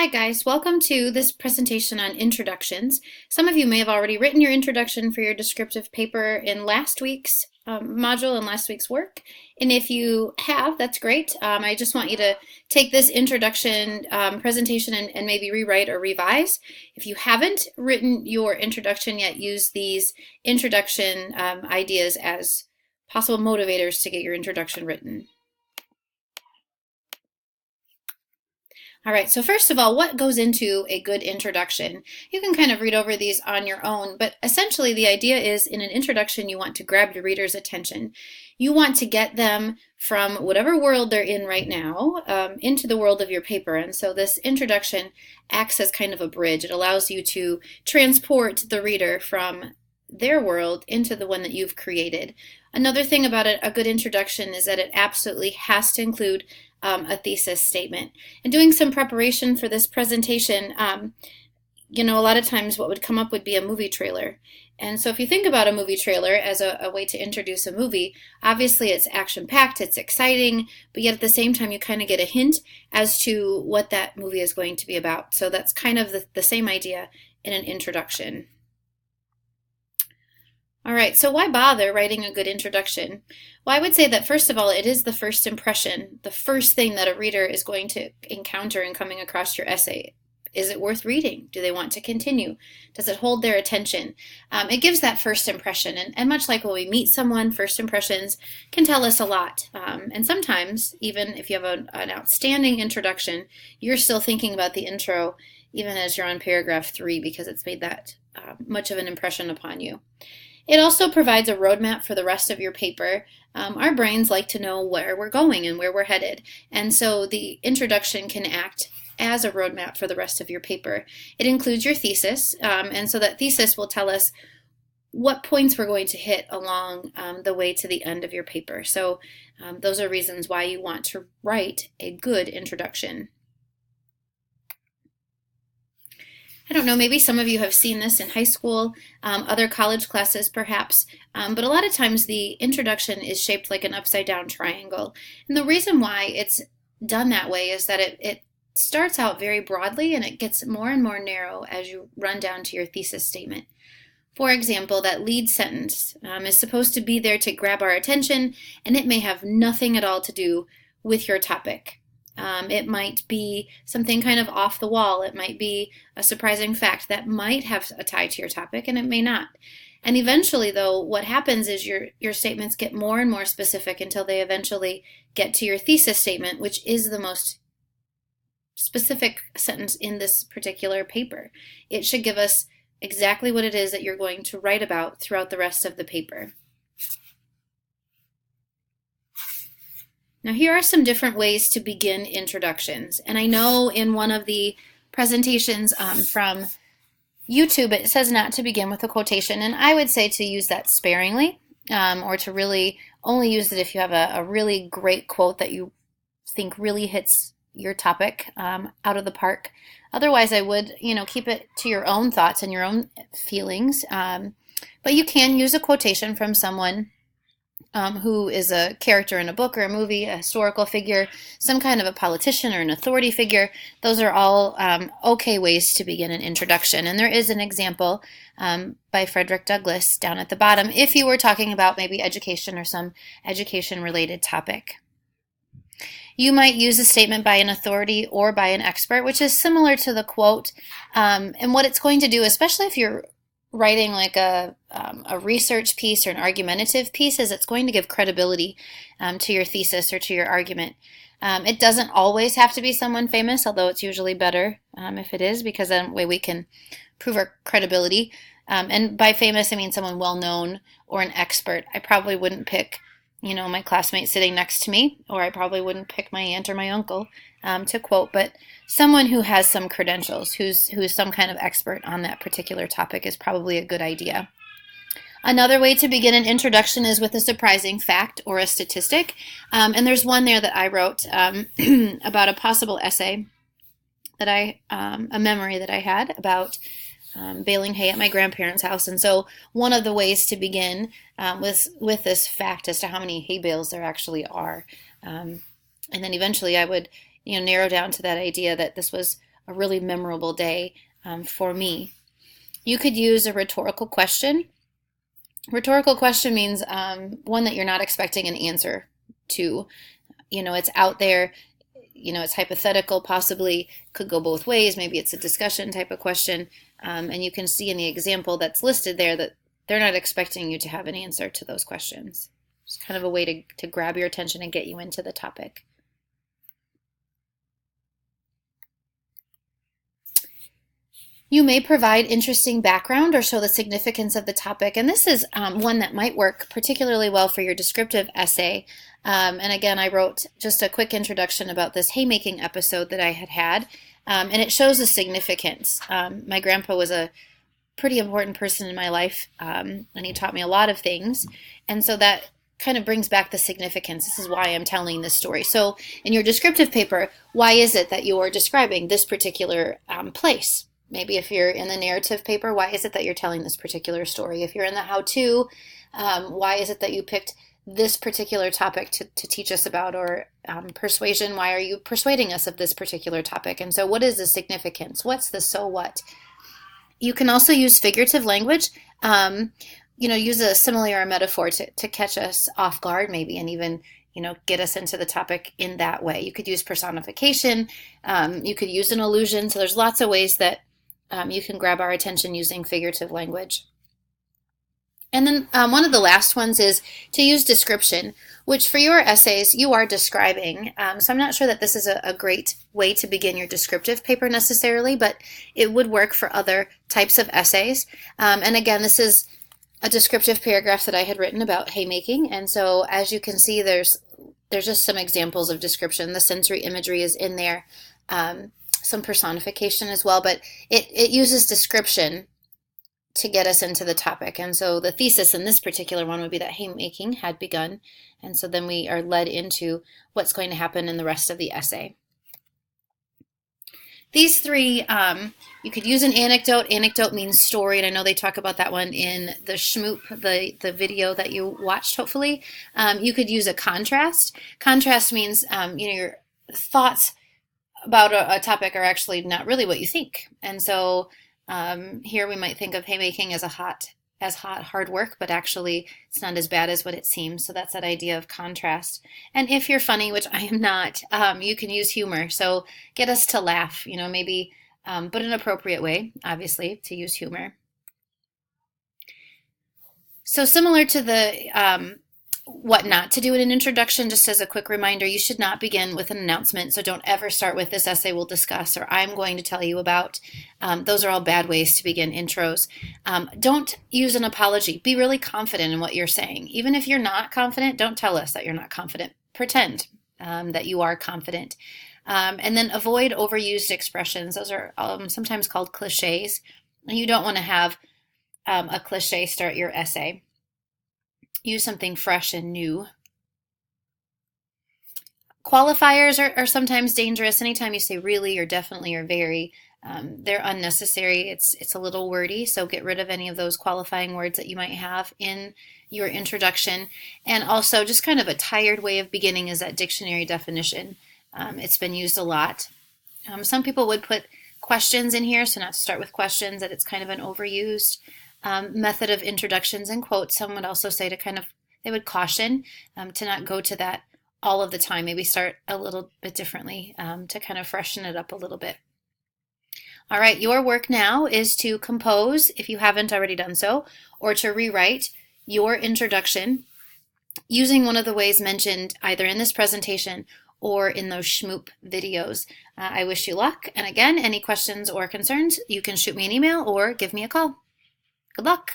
Hi guys, welcome to this presentation on introductions. Some of you may have already written your introduction for your descriptive paper in last week's module and last week's work. And if you have, that's great. I just want you to take this introduction presentation and maybe rewrite or revise. If you haven't written your introduction yet, use these introduction ideas as possible motivators to get your introduction written. All right, so first of all, what goes into a good introduction? You can kind of read over these on your own, but essentially the idea is in an introduction you want to grab your reader's attention. You want to get them from whatever world they're in right now into the world of your paper, and so this introduction acts as kind of a bridge. It allows you to transport the reader from their world into the one that you've created. Another thing about a good introduction is that it absolutely has to include a thesis statement. And doing some preparation for this presentation, a lot of times what would come up would be a movie trailer. And so if you think about a movie trailer as a way to introduce a movie, obviously it's action-packed, it's exciting, but yet at the same time you kind of get a hint as to what that movie is going to be about. So that's kind of the same idea in an introduction. All right, so why bother writing a good introduction? Well, I would say that first of all, it is the first impression, the first thing that a reader is going to encounter in coming across your essay. Is it worth reading? Do they want to continue? Does it hold their attention? It gives that first impression, and much like when we meet someone, first impressions can tell us a lot. And sometimes, even if you have an outstanding introduction, you're still thinking about the intro even as you're on paragraph 3 because it's made that much of an impression upon you. It also provides a roadmap for the rest of your paper. Our brains like to know where we're going and where we're headed, and so the introduction can act as a roadmap for the rest of your paper. It includes your thesis, and so that thesis will tell us what points we're going to hit along the way to the end of your paper. So those are reasons why you want to write a good introduction. I don't know, maybe some of you have seen this in high school, other college classes perhaps, but a lot of times the introduction is shaped like an upside down triangle. And the reason why it's done that way is that it starts out very broadly and it gets more and more narrow as you run down to your thesis statement. For example, that lead sentence is supposed to be there to grab our attention, and it may have nothing at all to do with your topic. It might be something kind of off the wall. It might be a surprising fact that might have a tie to your topic, and it may not. And eventually, though, what happens is your statements get more and more specific until they eventually get to your thesis statement, which is the most specific sentence in this particular paper. It should give us exactly what it is that you're going to write about throughout the rest of the paper. Now here are some different ways to begin introductions. And I know in one of the presentations from YouTube it says not to begin with a quotation, and I would say to use that sparingly, or to really only use it if you have a really great quote that you think really hits your topic out of the park. Otherwise I would keep it to your own thoughts and your own feelings, but you can use a quotation from someone who is a character in a book or a movie, a historical figure, some kind of a politician or an authority figure. Those are all okay ways to begin an introduction. And there is an example by Frederick Douglass down at the bottom if you were talking about maybe education or some education-related topic. You might use a statement by an authority or by an expert, which is similar to the quote. And what it's going to do, especially if you're writing like a research piece or an argumentative piece, is it's going to give credibility to your thesis or to your argument. It doesn't always have to be someone famous, although it's usually better if it is, because that way we can prove our credibility. And by famous, I mean someone well-known or an expert. I probably wouldn't pick my classmate sitting next to me, or I probably wouldn't pick my aunt or my uncle to quote, but someone who has some credentials, who's some kind of expert on that particular topic is probably a good idea. Another way to begin an introduction is with a surprising fact or a statistic, and there's one there that I wrote about a possible essay that a memory that I had about baling hay at my grandparents' house. And so one of the ways to begin with this fact as to how many hay bales there actually are. And then eventually I would narrow down to that idea that this was a really memorable day for me. You could use a rhetorical question. Rhetorical question means one that you're not expecting an answer to. It's out there, it's hypothetical, possibly could go both ways. Maybe it's a discussion type of question. And you can see in the example that's listed there that they're not expecting you to have an answer to those questions. It's kind of a way to grab your attention and get you into the topic. You may provide interesting background or show the significance of the topic. And this is one that might work particularly well for your descriptive essay. And again, I wrote just a quick introduction about this haymaking episode that I had. And it shows the significance. My grandpa was a pretty important person in my life, and he taught me a lot of things. And so that kind of brings back the significance. This is why I'm telling this story. So in your descriptive paper, why is it that you're describing this particular place? Maybe if you're in the narrative paper, why is it that you're telling this particular story? If you're in the how-to, why is it that you picked this particular topic to teach us about? Or persuasion, why are you persuading us of this particular topic? And so what is the significance? What's the so what? You can also use figurative language. Use a simile or a metaphor to catch us off guard maybe, and even get us into the topic in that way. You could use personification. You could use an allusion. So there's lots of ways that you can grab our attention using figurative language. And then one of the last ones is to use description, which for your essays you are describing. So I'm not sure that this is a great way to begin your descriptive paper necessarily, but it would work for other types of essays. And again, this is a descriptive paragraph that I had written about haymaking. And so as you can see, there's just some examples of description. The sensory imagery is in there. Some personification as well, but it uses description to get us into the topic. And so the thesis in this particular one would be that haymaking had begun, and so then we are led into what's going to happen in the rest of the essay. These three, you could use an anecdote. Anecdote means story, and I know they talk about that one in the Schmoop, the video that you watched, hopefully. You could use a contrast. Contrast means, your thoughts about a topic are actually not really what you think. And so here we might think of haymaking as hard work, but actually it's not as bad as what it seems. So that's that idea of contrast. And if you're funny, which I am not, you can use humor. So get us to laugh, maybe, but in an appropriate way, obviously, to use humor. So similar to the what not to do in an introduction, just as a quick reminder, you should not begin with an announcement. So don't ever start with this essay we'll discuss or I'm going to tell you about. Those are all bad ways to begin intros. Don't use an apology. Be really confident in what you're saying. Even if you're not confident, don't tell us that you're not confident. Pretend that you are confident. And then avoid overused expressions. Those are sometimes called cliches. And you don't want to have a cliche start your essay. Use something fresh and new. Qualifiers are sometimes dangerous. Anytime you say really or definitely or very, they're unnecessary. It's a little wordy, so get rid of any of those qualifying words that you might have in your introduction. And also, just kind of a tired way of beginning is that dictionary definition. It's been used a lot. Some people would put questions in here, so not to start with questions, that it's kind of an overused method of introductions and quotes. Some would also say they would caution to not go to that all of the time. Maybe start a little bit differently to kind of freshen it up a little bit. All right, your work now is to compose, if you haven't already done so, or to rewrite your introduction using one of the ways mentioned either in this presentation or in those Schmoop videos. I wish you luck. And again, any questions or concerns, you can shoot me an email or give me a call. Good luck.